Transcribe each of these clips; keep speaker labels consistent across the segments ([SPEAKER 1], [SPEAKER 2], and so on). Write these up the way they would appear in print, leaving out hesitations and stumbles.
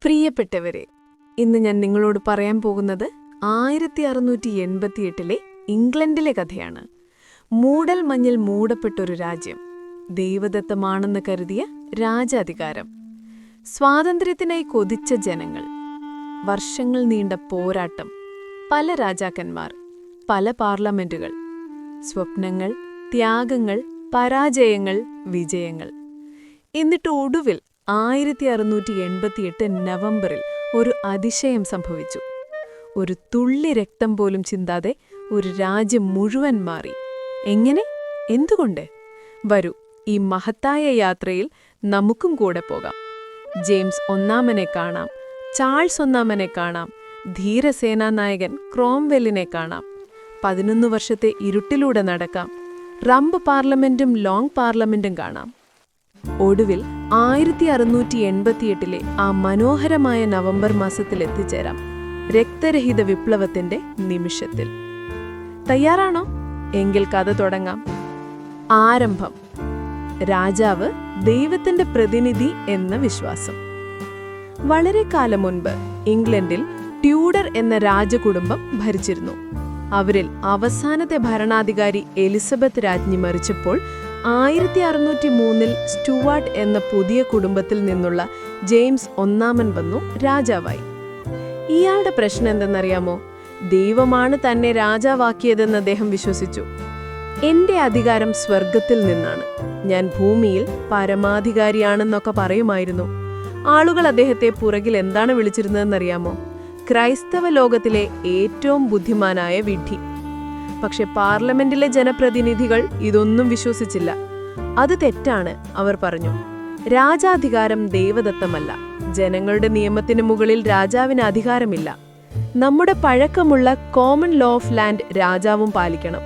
[SPEAKER 1] പ്രിയപ്പെട്ടവരെ, ഇന്ന് ഞാൻ നിങ്ങളോട് പറയാൻ പോകുന്നത് 1688 ഇംഗ്ലണ്ടിലെ കഥയാണ്. മൂടൽ മഞ്ഞിൽ മൂടപ്പെട്ടൊരു രാജ്യം, ദൈവദത്തമാണെന്ന് കരുതിയ രാജാധികാരം, സ്വാതന്ത്ര്യത്തിനായി കൊതിച്ച ജനങ്ങൾ, വർഷങ്ങൾ നീണ്ട പോരാട്ടം, പല രാജാക്കന്മാർ, പല പാർലമെന്റുകൾ, സ്വപ്നങ്ങൾ, ത്യാഗങ്ങൾ, പരാജയങ്ങൾ, വിജയങ്ങൾ. എന്നിട്ട് ഒടുവിൽ 1688 നവംബറിൽ ഒരു അതിശയം സംഭവിച്ചു. ഒരു തുള്ളി രക്തം പോലും ചിന്താതെ ഒരു രാജ്യം മുഴുവൻ മാറി. എങ്ങനെ? എന്തുകൊണ്ട്? വരൂ, ഈ മഹത്തായ യാത്രയിൽ നമുക്കും കൂടെ പോകാം. ജെയിംസ് ഒന്നാമനെ കാണാം, ചാൾസ് ഒന്നാമനെ കാണാം, ധീരസേനാനായകൻ ക്രോംവെല്ലിനെ കാണാം. 11 വർഷത്തെ ഇരുട്ടിലൂടെ നടക്കാം. റംബ് പാർലമെന്റും ലോങ് പാർലമെന്റും കാണാം. ഒടുവിൽ 1688 ആ മനോഹരമായ നവംബർ മാസത്തിൽ എത്തിച്ചേരാം, രക്തരഹിത വിപ്ലവത്തിന്റെ നിമിഷത്തിൽ. തയ്യാറാണോ? എങ്കിൽ കഥ തുടങ്ങാം. ആരംഭം. രാജാവ് ദൈവത്തിന്റെ പ്രതിനിധി എന്ന വിശ്വാസം. വളരെ കാലം മുൻപ് ഇംഗ്ലണ്ടിൽ ട്യൂഡർ എന്ന രാജകുടുംബം ഭരിച്ചിരുന്നു. അവരിൽ അവസാനത്തെ ഭരണാധികാരി എലിസബത്ത് രാജ്ഞി മരിച്ചപ്പോൾ 1603 സ്റ്റുവാർട്ട് എന്ന പുതിയ കുടുംബത്തിൽ നിന്നുള്ള ജെയിംസ് ഒന്നാമൻ വന്നു രാജാവായി. ഇയാളുടെ പ്രശ്നം എന്തെന്നറിയാമോ? ദൈവമാണ് തന്നെ രാജാവാക്കിയതെന്ന് അദ്ദേഹം വിശ്വസിച്ചു. എന്റെ അധികാരം സ്വർഗത്തിൽ നിന്നാണ്, ഞാൻ ഭൂമിയിൽ പരമാധികാരിയാണെന്നൊക്കെ പറയുമായിരുന്നു. ആളുകൾ അദ്ദേഹത്തെ പുറകിൽ എന്താണ് വിളിച്ചിരുന്നതെന്നറിയാമോ? ക്രൈസ്തവ ലോകത്തിലെ ഏറ്റവും ബുദ്ധിമാനായ വിഡ്ഢി. പക്ഷെ പാർലമെന്റിലെ ജനപ്രതിനിധികൾ ഇതൊന്നും വിശ്വസിച്ചില്ല. അത് തെറ്റാണ്, അവർ പറഞ്ഞു. രാജാധികാരം ദൈവദത്തമല്ല. ജനങ്ങളുടെ നിയമത്തിന് മുകളിൽ രാജാവിന് അധികാരമില്ല. നമ്മുടെ പഴക്കമുള്ള കോമൺ ലോ ഓഫ് ലാൻഡ് രാജാവും പാലിക്കണം.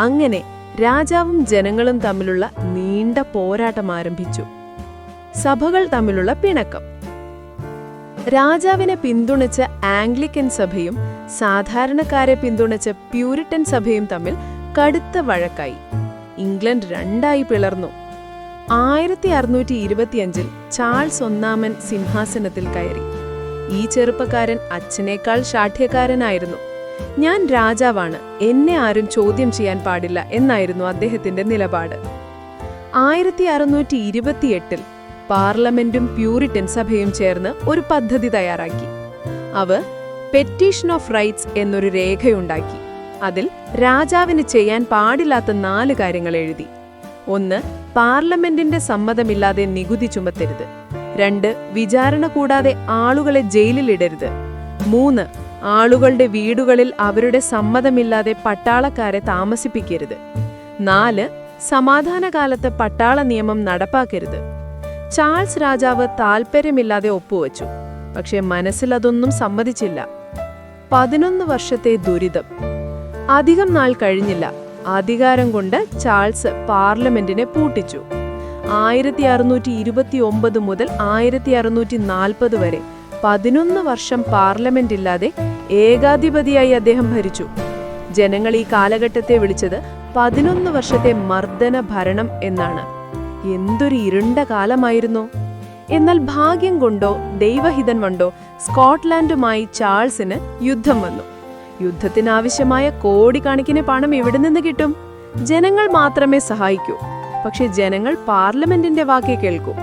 [SPEAKER 1] അങ്ങനെ രാജാവും ജനങ്ങളും തമ്മിലുള്ള നീണ്ട പോരാട്ടം ആരംഭിച്ചു. സഭകൾ തമ്മിലുള്ള പിണക്കം. രാജാവിനെ പിന്തുണച്ച ആംഗ്ലിക്കൻ സഭയും സാധാരണക്കാരെ പിന്തുണച്ച പ്യൂരിറ്റൻ സഭയും തമ്മിൽ കടുത്ത വഴക്കായി. ഇംഗ്ലണ്ട് രണ്ടായി പിളർന്നു. 1625 ചാൾസ് ഒന്നാമൻ സിംഹാസനത്തിൽ കയറി. ഈ ചെറുപ്പക്കാരൻ അച്ഛനേക്കാൾ ശാഠ്യക്കാരനായിരുന്നു. ഞാൻ രാജാവാണ്, എന്നെ ആരും ചോദ്യം ചെയ്യാൻ പാടില്ല എന്നായിരുന്നു അദ്ദേഹത്തിന്റെ നിലപാട്. 1628 പാർലമെന്റും പ്യൂരിറ്റൻ സഭയും ചേർന്ന് ഒരു പദ്ധതി തയ്യാറാക്കി. അവർ പെറ്റീഷൻ ഓഫ് റൈറ്റ്സ് എന്നൊരു രേഖയുണ്ടാക്കി. അതിൽ രാജാവിന് ചെയ്യാൻ പാടില്ലാത്ത 4 കാര്യങ്ങൾ എഴുതി. 1. പാർലമെന്റിന്റെ സമ്മതമില്ലാതെ നികുതി ചുമത്തരുത്. 2. വിചാരണ കൂടാതെ ആളുകളെ ജയിലിലിടരുത്. 3. ആളുകളുടെ വീടുകളിൽ അവരുടെ സമ്മതമില്ലാതെ പട്ടാളക്കാരെ താമസിപ്പിക്കരുത്. 4. സമാധാനകാലത്ത് പട്ടാള നിയമം നടപ്പാക്കരുത്. ചാൾസ് രാജാവ് താൽപ്പര്യമില്ലാതെ ഒപ്പുവച്ചു. പക്ഷെ മനസ്സിലതൊന്നും സമ്മതിച്ചില്ല. 11 വർഷത്തെ ദുരിതം. അധികം നാൾ കഴിഞ്ഞില്ല. അധികാരം കൊണ്ട് ചാൾസ് പാർലമെന്റിനെ പൂട്ടിച്ചു. 1629 മുതൽ 1640 വരെ 11 വർഷം പാർലമെന്റ് ഇല്ലാതെ ഏകാധിപതിയായി അദ്ദേഹം ഭരിച്ചു. ജനങ്ങൾ ഈ കാലഘട്ടത്തെ വിളിച്ചത് 11 വർഷത്തെ മർദ്ദന ഭരണം എന്നാണ്. എന്തൊരു ഇരുണ്ട കാലമായിരുന്നു. എന്നാൽ ഭാഗ്യം കൊണ്ടോ ദൈവഹിതം കൊണ്ടോ സ്കോട്ട്ലാൻഡുമായി ചാൾസിന് യുദ്ധം വന്നു. യുദ്ധത്തിനാവശ്യമായ കോടിക്കണക്കിന് പണം എവിടെ നിന്ന് കിട്ടും? ജനങ്ങൾ മാത്രമേ സഹായിക്കൂ. പക്ഷെ ജനങ്ങൾ പാർലമെന്റിന്റെ വാക്കേ കേൾക്കൂ.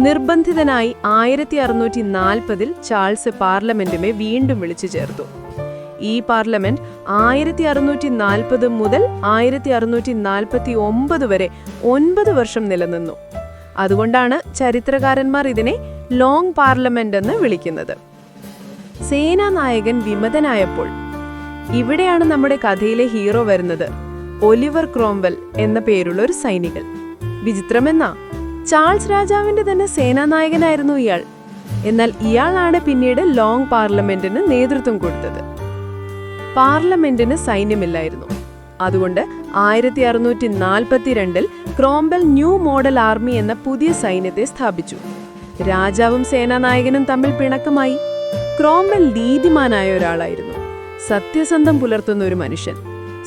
[SPEAKER 1] നിർബന്ധിതനായി 1640 ചാൾസ് പാർലമെന്റിനെ വീണ്ടും വിളിച്ചു ചേർത്തു. ഈ പാർലമെന്റ് 1640 മുതൽ 1649 വരെ 9 വർഷം നിലനിന്നു. അതുകൊണ്ടാണ് ചരിത്രകാരന്മാർ ഇതിനെ ലോങ് പാർലമെന്റ് എന്ന് വിളിക്കുന്നത്. സേനാനായകൻ വിമതനായപ്പോൾ, ഇവിടെയാണ് നമ്മുടെ കഥയിലെ ഹീറോ വരുന്നത്. ഒലിവർ ക്രോംവെൽ എന്ന പേരുള്ള ഒരു സൈനികൻ. വിചിത്രമെന്നാ, ചാൾസ് രാജാവിന്റെ തന്നെ സേനാനായകനായിരുന്നു ഇയാൾ. എന്നാൽ ഇയാളാണ് പിന്നീട് ലോങ് പാർലമെന്റിന് നേതൃത്വം കൊടുത്തത്. പാർലമെന്റിന് സൈന്യമില്ലായിരുന്നു. അതുകൊണ്ട് 1642 ക്രോംവെൽ ന്യൂ മോഡൽ ആർമി എന്ന പുതിയ സൈന്യത്തെ സ്ഥാപിച്ചു. രാജാവും സേനാനായകനും തമ്മിൽ പിണക്കമായി. ക്രോംവെൽ നീതിമാനായ ഒരാളായിരുന്നു, സത്യസന്ധം പുലർത്തുന്ന ഒരു മനുഷ്യൻ,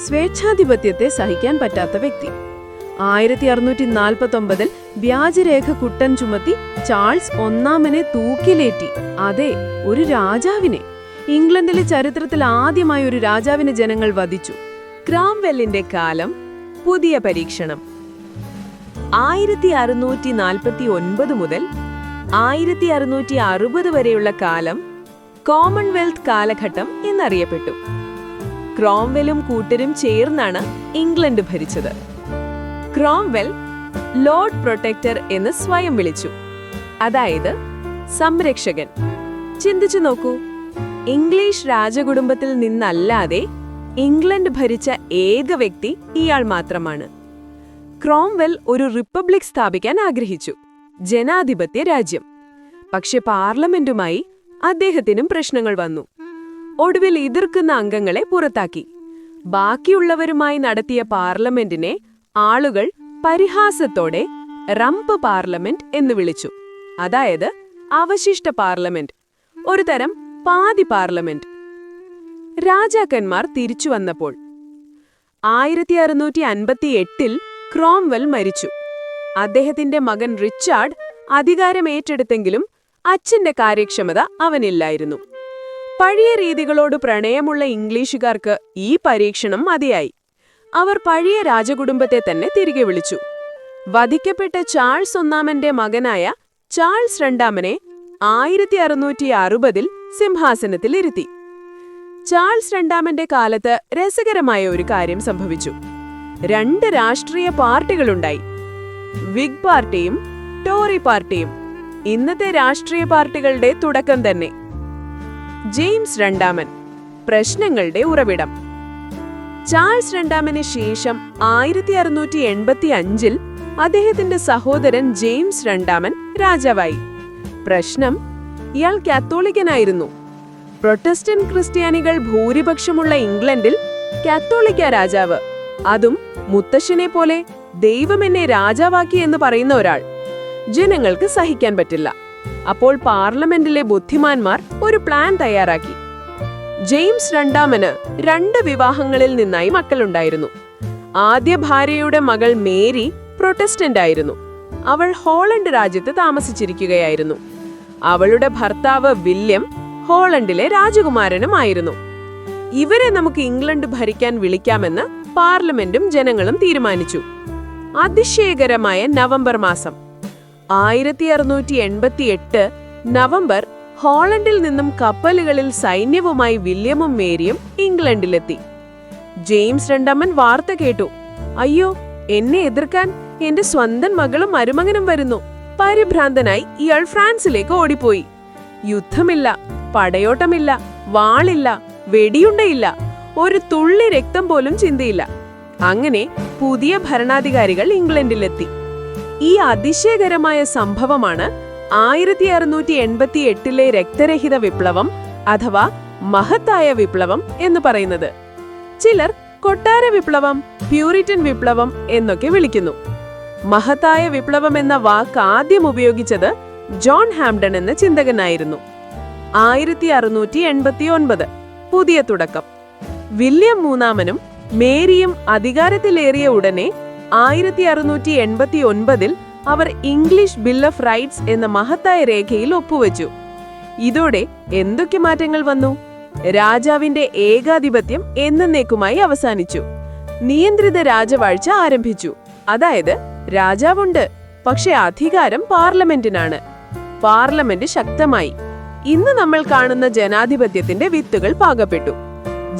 [SPEAKER 1] സ്വേച്ഛാധിപത്യത്തെ സഹിക്കാൻ പറ്റാത്ത വ്യക്തി. 1649 വ്യാജരേഖ കുട്ടൻ ചുമത്തി ചാൾസ് ഒന്നാമനെ തൂക്കിലേറ്റി. അതെ, ഒരു രാജാവിനെ. ഇംഗ്ലണ്ടിലെ ചരിത്രത്തിൽ ആദ്യമായി ഒരു രാജാവിനെ ജനങ്ങൾ വധിച്ചു. ക്രോംവെല്ലിന്റെ കാലം, പുതിയ പരീക്ഷണം. 1649 മുതൽ 1660 വരെയുള്ള കാലം കോമൺവെൽത്ത് കാലഘട്ടം എന്നറിയപ്പെട്ടു. ക്രോംവെല്ലും കൂട്ടരും ചേർന്നാണ് ഇംഗ്ലണ്ട് ഭരിച്ചത്. ക്രോംവെൽ ലോർഡ് പ്രൊട്ടക്ടർ എന്ന് സ്വയം വിളിച്ചു, അതായത് സംരക്ഷകൻ. ചിന്തിച്ചു നോക്കൂ, ഇംഗ്ലീഷ് രാജകുടുംബത്തിൽ നിന്നല്ലാതെ ഇംഗ്ലണ്ട് ഭരിച്ച ഏക വ്യക്തി ഇയാൾ മാത്രമാണ്. ക്രോംവെൽ ഒരു റിപ്പബ്ലിക് സ്ഥാപിക്കാൻ ആഗ്രഹിച്ചു, ജനാധിപത്യ രാജ്യം. പക്ഷെ പാർലമെന്റുമായി അദ്ദേഹത്തിനും പ്രശ്നങ്ങൾ വന്നു. ഒടുവിൽ എതിർക്കുന്ന അംഗങ്ങളെ പുറത്താക്കി. ബാക്കിയുള്ളവരുമായി നടത്തിയ പാർലമെന്റിനെ ആളുകൾ പരിഹാസത്തോടെ റംപ് പാർലമെന്റ് എന്ന് വിളിച്ചു. അതായത് അവശിഷ്ട പാർലമെന്റ്, ഒരു തരം പാതി പാർലമെന്റ്. രാജാക്കന്മാർ തിരിച്ചു വന്നപ്പോൾ 1658 ക്രോംവെൽ മരിച്ചു. അദ്ദേഹത്തിന്റെ മകൻ റിച്ചാർഡ് അധികാരമേറ്റെടുത്തെങ്കിലും അച്ഛന്റെ കാര്യക്ഷമത അവനില്ലായിരുന്നു. പഴയ രീതികളോട് പ്രണയമുള്ള ഇംഗ്ലീഷുകാർക്ക് ഈ പരീക്ഷണം മതിയായി. അവർ പഴയ രാജകുടുംബത്തെ തന്നെ തിരികെ വിളിച്ചു. വധിക്കപ്പെട്ട ചാൾസ് ഒന്നാമന്റെ മകനായ ചാൾസ് രണ്ടാമനെ 1660 സിംഹാസനത്തിലിരുത്തി. ചാൾസ് രണ്ടാമന്റെ കാലത്ത് രസകരമായ ഒരു കാര്യം സംഭവിച്ചു. 2 രാഷ്ട്രീയ പാർട്ടികളുണ്ടായി, വിഗ് പാർട്ടിയും ടോറി പാർട്ടിയും. ഇന്നത്തെ രാഷ്ട്രീയ പാർട്ടികളുടെ തുടക്കം തന്നെ. ജെയിംസ് രണ്ടാമൻ, പ്രശ്നങ്ങളുടെ ഉറവിടം. ചാൾസ് രണ്ടാമന് ശേഷം 1685 അദ്ദേഹത്തിന്റെ സഹോദരൻ ജെയിംസ് രണ്ടാമൻ രാജാവായി. പ്രശ്നം, ഇയാൾ കാത്തോലിക്കനായിരുന്നു. പ്രൊട്ടസ്റ്റന്റ് ക്രിസ്ത്യാനികൾ ഭൂരിപക്ഷമുള്ള ഇംഗ്ലണ്ടിൽ കാത്തോലിക്ക രാജാവ്, അതും മുത്തശ്ശനെ പോലെ ദൈവം എന്നെ രാജാവാക്കി എന്ന് പറയുന്ന ഒരാൾ. ജനങ്ങൾക്ക് സഹിക്കാൻ പറ്റില്ല. അപ്പോൾ പാർലമെന്റിലെ ബുദ്ധിമാന്മാർ ഒരു പ്ലാൻ തയ്യാറാക്കി. ജെയിംസ് രണ്ടാമന് 2 വിവാഹങ്ങളിൽ നിന്നായി മക്കളുണ്ടായിരുന്നു. ആദ്യ ഭാര്യയുടെ മകൾ മേരി പ്രൊട്ടസ്റ്റന്റ് ആയിരുന്നു. അവൾ ഹോളണ്ട് രാജ്യത്ത് താമസിച്ചിരിക്കുകയായിരുന്നു. അവളുടെ ഭർത്താവ് വില്യം ഹോളണ്ടിലെ രാജകുമാരനുമായിരുന്നു. ഇവരെ നമുക്ക് ഇംഗ്ലണ്ട് ഭരിക്കാൻ വിളിക്കാമെന്ന് പാർലമെന്റും ജനങ്ങളും തീരുമാനിച്ചു. അതിശയകരമായ നവംബർ മാസം 1688 നവംബർ, ഹോളണ്ടിൽ നിന്നും കപ്പലുകളിൽ സൈന്യവുമായി വില്യമും മേരിയും ഇംഗ്ലണ്ടിലെത്തി. ജെയിംസ് രണ്ടാമൻ വാർത്ത കേട്ടു. അയ്യോ, എന്നെ എതിർക്കാൻ എന്റെ സ്വന്തം മകളും മരുമകനും വരുന്നു. പരിഭ്രാന്തനായി ഇയാൾ ഫ്രാൻസിലേക്ക് ഓടിപ്പോയി. യുദ്ധമില്ല, പടയോട്ടമില്ല, വാളില്ല, വെടിയുണ്ടയില്ല, ഒരു തുള്ളി രക്തം പോലും ചിന്തയില്ല. അങ്ങനെ പുതിയ ഭരണാധികാരികൾ ഇംഗ്ലണ്ടിലെത്തി. ഈ അതിശയകരമായ സംഭവമാണ് 1688 രക്തരഹിത വിപ്ലവം അഥവാ മഹത്തായ വിപ്ലവം എന്ന് പറയുന്നത്. ചിലർ കൊട്ടാര വിപ്ലവം, പ്യൂരിറ്റൻ വിപ്ലവം എന്നൊക്കെ വിളിക്കുന്നു. മഹത്തായ വിപ്ലവം എന്ന വാക്ക് ആദ്യം ഉപയോഗിച്ചത് ജോൺ ഹാംഡൺ എന്ന ചിന്തകനായിരുന്നു. 1689 പുതിയ തുടക്കം. വില്യം മൂന്നാമനും മേരിയും അധികാരത്തിലേറിയ ഉടനെ 1689 അവർ ഇംഗ്ലീഷ് ബിൽ ഓഫ് റൈറ്റ്സ് എന്ന മഹത്തായ രേഖയിൽ ഒപ്പുവെച്ചു. ഇതോടെ എന്തൊക്കെ മാറ്റങ്ങൾ വന്നു? രാജാവിന്റെ ഏകാധിപത്യം എന്നേക്കുമായി അവസാനിച്ചു. നിയന്ത്രിത രാജവാഴ്ച ആരംഭിച്ചു. അതായത് രാജാവുണ്ട്, പക്ഷെ അധികാരം പാർലമെന്റിനാണ്. പാർലമെന്റ് ശക്തമായി. ഇന്ന് നമ്മൾ കാണുന്ന ജനാധിപത്യത്തിന്റെ വിത്തുകൾ പാകപ്പെട്ടു.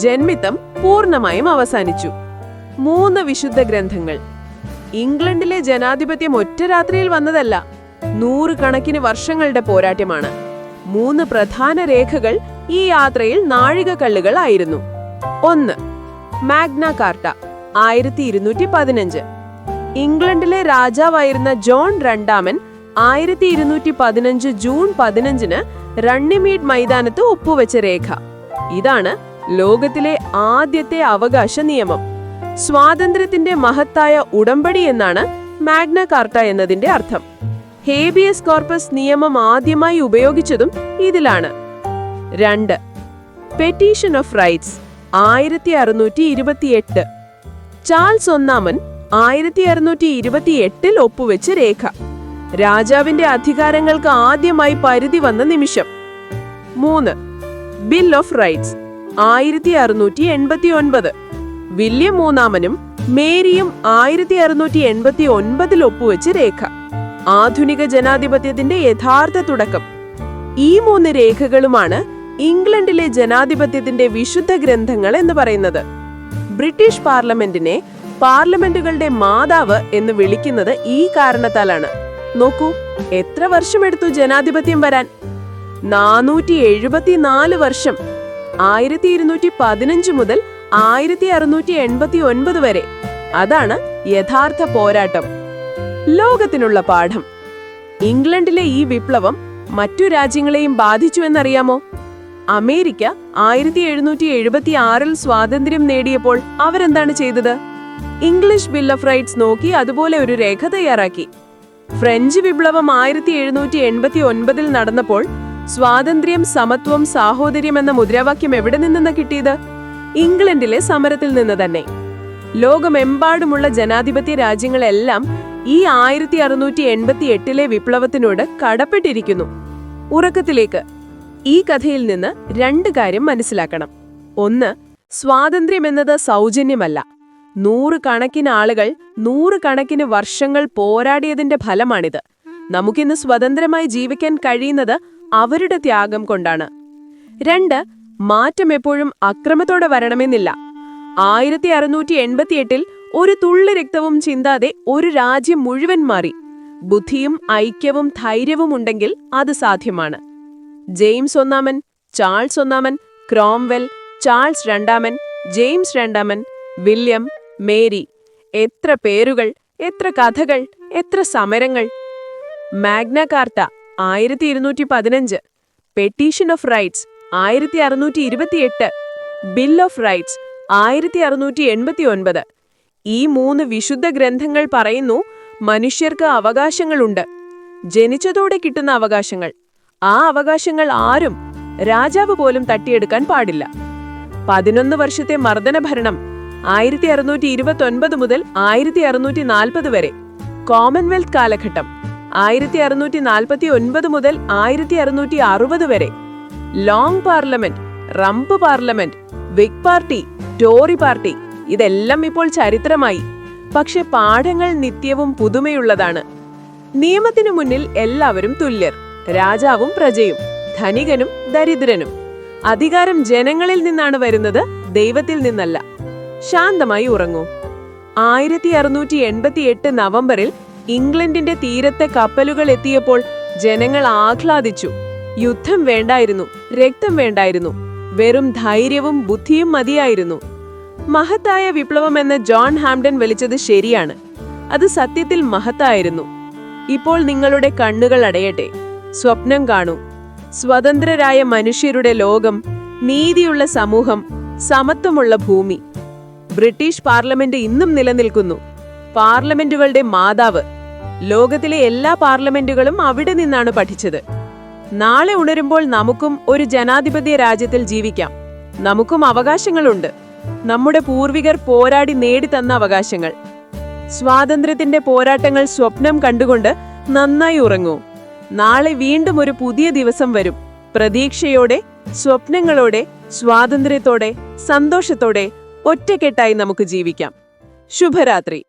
[SPEAKER 1] ജന്മിത്തം പൂർണ്ണമായും അവസാനിച്ചു. 3 വിശുദ്ധ ഗ്രന്ഥങ്ങൾ. ഇംഗ്ലണ്ടിലെ ജനാധിപത്യം ഒറ്റ രാത്രിയിൽ വന്നതല്ല, 100 കണക്കിന് വർഷങ്ങളുടെ പോരാട്ടമാണ്. 3 പ്രധാന രേഖകൾ ഈ യാത്രയിൽ നാഴികക്കല്ലുകളായിരുന്നു. 1. Magna Carta 1215. ഇംഗ്ലണ്ടിലെ രാജാവായിരുന്ന ജോൺ രണ്ടാമൻ 1215 ജൂൺ 15 റണ്ണിമീഡ് മൈതാനത്ത് ഒപ്പുവെച്ച രേഖ. ഇതാണ് ലോകത്തിലെ ആദ്യത്തെ അവകാശ നിയമം. സ്വാതന്ത്ര്യത്തിന്റെ മഹത്തായ ഉടമ്പടി എന്നാണ് മാഗ്ന കാർട്ട എന്നതിന്റെ അർത്ഥം. ഹേബിയസ് കോർപ്പസ് നിയമം ആദ്യമായി ഉപയോഗിച്ചതും ഇതിലാണ്. 2. Petition of rights 1628. ചാൾസ് ഒന്നാമൻ
[SPEAKER 2] 1628 ഒപ്പുവെച്ച് രേഖ. രാജാവിന്റെ അധികാരങ്ങൾക്ക് ആദ്യമായി പരിധി വന്ന നിമിഷം. 3. Bill of rights 1689. വില്യം മൂന്നാമനും മേരിയും 1689 ഒപ്പുവെച്ച് രേഖ. ആധുനിക ജനാധിപത്യത്തിന്റെ യഥാർത്ഥ തുടക്കം. ഈ 3 രേഖകളുമാണ് ഇംഗ്ലണ്ടിലെ ജനാധിപത്യത്തിന്റെ വിശുദ്ധ ഗ്രന്ഥങ്ങൾ എന്ന് പറയുന്നത്. ബ്രിട്ടീഷ് പാർലമെന്റിനെ പാർലമെന്റുകളുടെ മാതാവ് എന്ന് വിളിക്കുന്നത് ഈ കാരണത്താലാണ്. നോക്കൂ, എത്ര വർഷമെടുത്തു ജനാധിപത്യം വരാൻ? 474 വർഷം. 1215 മുതൽ 1689 വരെ. അതാണ് യഥാർത്ഥ പോരാട്ടം. ലോകത്തിനുള്ള പാഠം. ഇംഗ്ലണ്ടിലെ ഈ വിപ്ലവം മറ്റു രാജ്യങ്ങളെയും ബാധിച്ചു എന്നറിയാമോ? അമേരിക്ക 1776 സ്വാതന്ത്ര്യം നേടിയപ്പോൾ അവരെന്താണ് ചെയ്തത്? ഇംഗ്ലീഷ് ബിൽ ഓഫ് റൈറ്റ്സ് നോക്കി അതുപോലെ ഒരു രേഖ തയ്യാറാക്കി. ഫ്രഞ്ച് വിപ്ലവം 1789 നടന്നപ്പോൾ സ്വാതന്ത്ര്യം, സമത്വം, സാഹോദര്യം എന്ന മുദ്രാവാക്യം എവിടെ നിന്നാണ് കിട്ടിയത്? ഇംഗ്ലണ്ടിലെ സമരത്തിൽ നിന്ന് തന്നെ. ലോകമെമ്പാടുമുള്ള ജനാധിപത്യ രാജ്യങ്ങളെല്ലാം ഈ 1688 വിപ്ലവത്തിനോട് കടപ്പെട്ടിരിക്കുന്നു. ഉറക്കത്തിലേക്ക്. ഈ കഥയിൽ നിന്ന് 2 കാര്യം മനസ്സിലാക്കണം. 1. സ്വാതന്ത്ര്യം എന്നത് സൗജന്യമല്ല. 100 കണക്കിന് ആളുകൾ 100 കണക്കിന് വർഷങ്ങൾ പോരാടിയതിന്റെ ഫലമാണിത്. നമുക്കിന്ന് സ്വതന്ത്രമായി ജീവിക്കാൻ കഴിയുന്നത് അവരുടെ ത്യാഗം കൊണ്ടാണ്. 2. മാറ്റം എപ്പോഴും അക്രമത്തോടെ വരണമെന്നില്ല. 1688 ഒരു തുള്ളി രക്തവും ചിന്താതെ ഒരു രാജ്യം മുഴുവൻ മാറി. ബുദ്ധിയും ഐക്യവും ധൈര്യവും ഉണ്ടെങ്കിൽ അത് സാധ്യമാണ്. ജെയിംസ് ഒന്നാമൻ, ചാൾസ് ഒന്നാമൻ, ക്രോംവെൽ, ചാൾസ് രണ്ടാമൻ, ജെയിംസ് രണ്ടാമൻ, വില്യം, മേരി. എത്ര പേരുകൾ, എത്ര കഥകൾ, എത്ര സമരങ്ങൾ! Magna Carta 1215, petition of rights 1628, bill of rights 1689. ഈ 3 വിശുദ്ധ ഗ്രന്ഥങ്ങൾ പറയുന്നു, മനുഷ്യർക്ക് അവകാശങ്ങളുണ്ട്. ജനിച്ചതോടെ കിട്ടുന്ന അവകാശങ്ങൾ. ആ അവകാശങ്ങൾ ആരും, രാജാവ് പോലും തട്ടിയെടുക്കാൻ പാടില്ല. 11 വർഷത്തെ മർദ്ദന ഭരണം 1629 മുതൽ 1640 വരെ. കോമൺവെൽത്ത് കാലഘട്ടം 1649 മുതൽ 1660 വരെ. Long parliament, റംപ് parliament, wig party, Tory party. ഇതെല്ലാം ഇപ്പോൾ ചരിത്രമായി. പക്ഷെ പാഠങ്ങൾ നിത്യവും പുതുമയുള്ളതാണ്. നിയമത്തിനു മുന്നിൽ എല്ലാവരും തുല്യർ. രാജാവും പ്രജയും, ധനികനും ദരിദ്രനും. അധികാരം ജനങ്ങളിൽ നിന്നാണ് വരുന്നത്, ദൈവത്തിൽ നിന്നല്ല. ശാന്തമായി ഉറങ്ങൂ. 1688 നവംബറിൽ ഇംഗ്ലണ്ടിന്റെ തീരത്തെ കപ്പലുകൾ എത്തിയപ്പോൾ ജനങ്ങൾ ആഹ്ലാദിച്ചു. യുദ്ധം വേണ്ടായിരുന്നു, രക്തം വേണ്ടായിരുന്നു, വെറും ധൈര്യവും ബുദ്ധിയും മതിയായിരുന്നു. മഹത്തായ വിപ്ലവം എന്ന് ജോൺ ഹാംഡൻ വിളിച്ചത് ശരിയാണ്. അത് സത്യത്തിൽ മഹത്തായിരുന്നു. ഇപ്പോൾ നിങ്ങളുടെ കണ്ണുകൾ അടയട്ടെ. സ്വപ്നം കാണൂ. സ്വതന്ത്രരായ മനുഷ്യരുടെ ലോകം, നീതിയുള്ള സമൂഹം, സമത്വമുള്ള ഭൂമി. ബ്രിട്ടീഷ് പാർലമെന്റ് ഇന്നും നിലനിൽക്കുന്നു. പാർലമെന്റുകളുടെ മാതാവ്. ലോകത്തിലെ എല്ലാ പാർലമെന്റുകളും അവിടെ നിന്നാണ് പഠിച്ചത്. നാളെ ഉണരുമ്പോൾ നമുക്കും ഒരു ജനാധിപത്യ രാജ്യത്തിൽ ജീവിക്കാം. നമുക്കും അവകാശങ്ങളുണ്ട്. നമ്മുടെ പൂർവികർ പോരാടി നേടിത്തന്ന അവകാശങ്ങൾ. സ്വാതന്ത്ര്യത്തിന്റെ പോരാട്ടങ്ങൾ സ്വപ്നം കണ്ടുകൊണ്ട് നന്നായി ഉറങ്ങൂ. നാളെ വീണ്ടും ഒരു പുതിയ ദിവസം വരും. പ്രതീക്ഷയോടെ, സ്വപ്നങ്ങളോടെ, സ്വാതന്ത്ര്യത്തോടെ, സന്തോഷത്തോടെ, ഒറ്റക്കെട്ടായി നമുക്ക് ജീവിക്കാം. ശുഭരാത്രി.